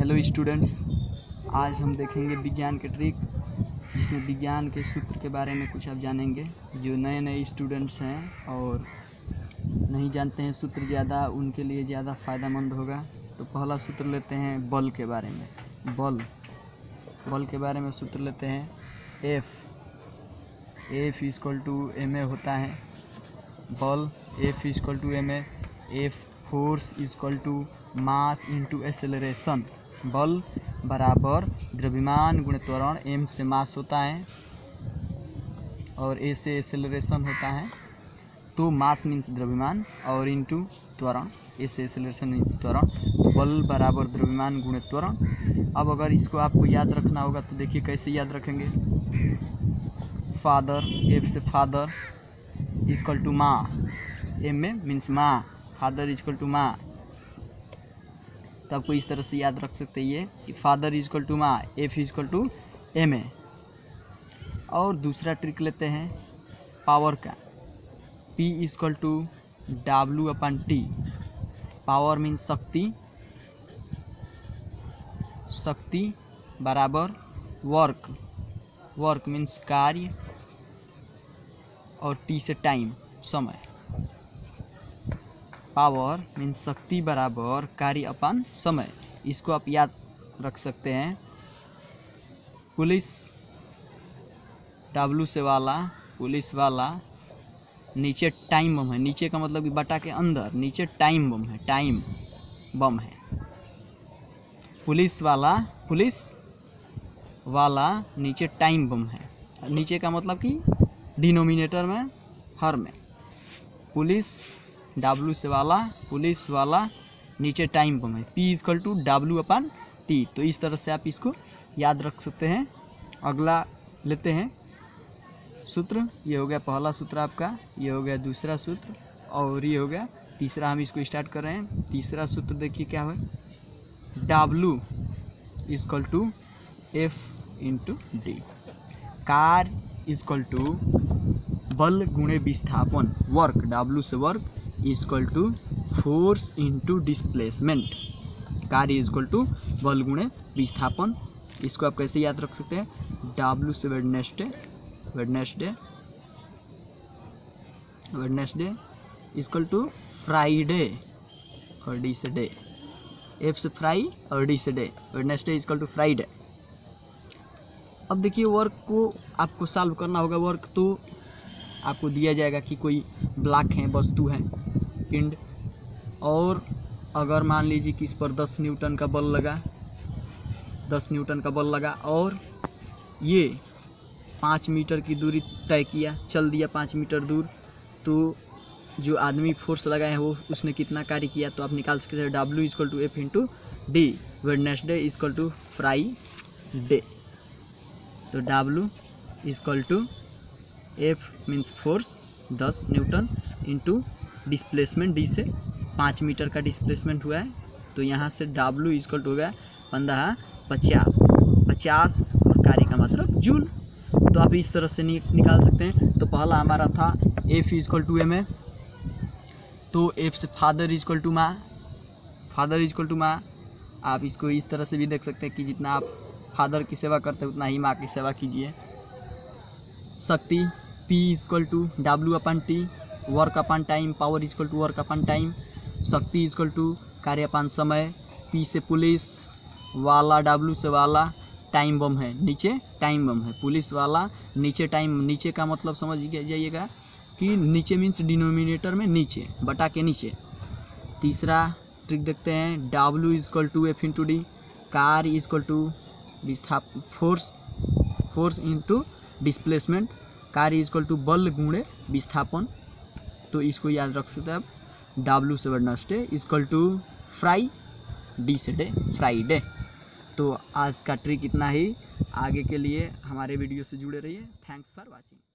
Hello students, आज हम देखेंगे विज्ञान के ट्रिक, जिसमें विज्ञान के सूत्र के बारे में कुछ आप जानेंगे। जो नए नए स्टूडेंट्स हैं और नहीं जानते हैं सूत्र ज़्यादा, उनके लिए ज़्यादा फ़ायदेमंद होगा। तो पहला सूत्र लेते हैं बल के बारे में। बल के बारे में सूत्र लेते हैं। F इक्वल टू ma होता है बल। F equal to ma। F force equal to mass into acceleration. बल बराबर द्रव्यमान गुणे त्वरण। m से मास होता है और a से एक्सेलरेशन होता है। तो मास मीन्स द्रव्यमान और इंटू त्वरण, a से एक्सेलरेशन मीन्स त्वरण। तो बल बराबर द्रव्यमान गुणे त्वरण। अब अगर इसको आपको याद रखना होगा तो देखिए कैसे याद रखेंगे। फादर, F से फादर इक्वल टू माँ। m में मीन्स माँ, फादर इक्वल टू माँ। तो आपको इस तरह से याद रख सकते हैं ये कि फादर इक्वल टू माँ, F इक्वल टू ma। और दूसरा ट्रिक लेते हैं पावर का। P equal to W/T। Power means शक्ति बराबर वर्क मीन्स कार्य और T से टाइम समय। पावर मीन्स शक्ति बराबर कार्य अपन समय। इसको आप याद रख सकते हैं। पुलिस W से वाला, पुलिस वाला, नीचे टाइम बम है। नीचे का मतलब कि बटा के अंदर, नीचे टाइम बम है, टाइम बम है। पुलिस वाला नीचे टाइम बम है। नीचे का मतलब कि डिनोमिनेटर में, हर में। पुलिस W से वाला, पुलिस वाला, नीचे टाइम बम है। P equal to W/T। तो इस तरह से आप इसको याद रख सकते हैं। अगला लेते हैं सूत्र। ये हो गया पहला सूत्र आपका, ये हो गया दूसरा सूत्र और ये हो गया तीसरा। हम इसको स्टार्ट कर रहे हैं। तीसरा सूत्र देखिए क्या है। W equal to F into D। कार्य इक्वल टू बल गुणे विस्थापन। वर्क, W से work equal to force into displacement. कार्य इक्वल टू बल गुणे विस्थापन। इसको आप कैसे याद रख सकते हैं। W से वेडनेसडे इक्वल टू फ्राइडे और D से डे। F से फ्राई और D से day. Wednesday equal to Friday. अब देखिए वर्क को आपको सॉल्व करना होगा। वर्क तो आपको दिया जाएगा कि कोई ब्लॉक है, वस्तु है, पिंड, और अगर मान लीजिए कि इस पर 10 न्यूटन का बल लगा और ये 5 मीटर की दूरी तय किया, चल दिया 5 मीटर दूर। तो जो आदमी फोर्स लगाए हैं वो उसने कितना कार्य किया, तो आप निकाल सकते हैं W equal to F into D। Wednesday equal to Friday. तो W equal to F means force 10 newton into displacement D से 5 मीटर का डिस्प्लेसमेंट हुआ है। तो यहाँ से W इक्वल टू हो गया 50 और कार्य का मतलब जूल। तो आप इस तरह से निकाल सकते हैं। तो पहला हमारा था F इक्वल टू ma। तो F से फादर इक्वल टू माँ। आप इसको इस तरह से भी देख सकते हैं कि जितना आप फादर की सेवा करते हैं उतना ही माँ की सेवा कीजिए। शक्ति P equal to W/T। Work upon time, power equal to work upon time. शक्ति इक्वल टू कार्य अपन समय। P से पुलिस वाला, W से वाला, टाइम बम है, नीचे टाइम बम है। पुलिस वाला नीचे टाइम, नीचे का मतलब समझ जाइएगा कि नीचे मीन्स डिनोमिनेटर में नीचे, बटा के नीचे। तीसरा ट्रिक देखते हैं। W equal to F into D। कार्य equal to force into displacement. कार्य इक्वल टू बल गुणे विस्थापन। तो इसको याद रख सकते हैं आप। W से वेडनेसडे इक्वल टू D से डे, फ्राइडे। तो आज का ट्रिक इतना ही। आगे के लिए हमारे वीडियो से जुड़े रहिए। Thanks for watching.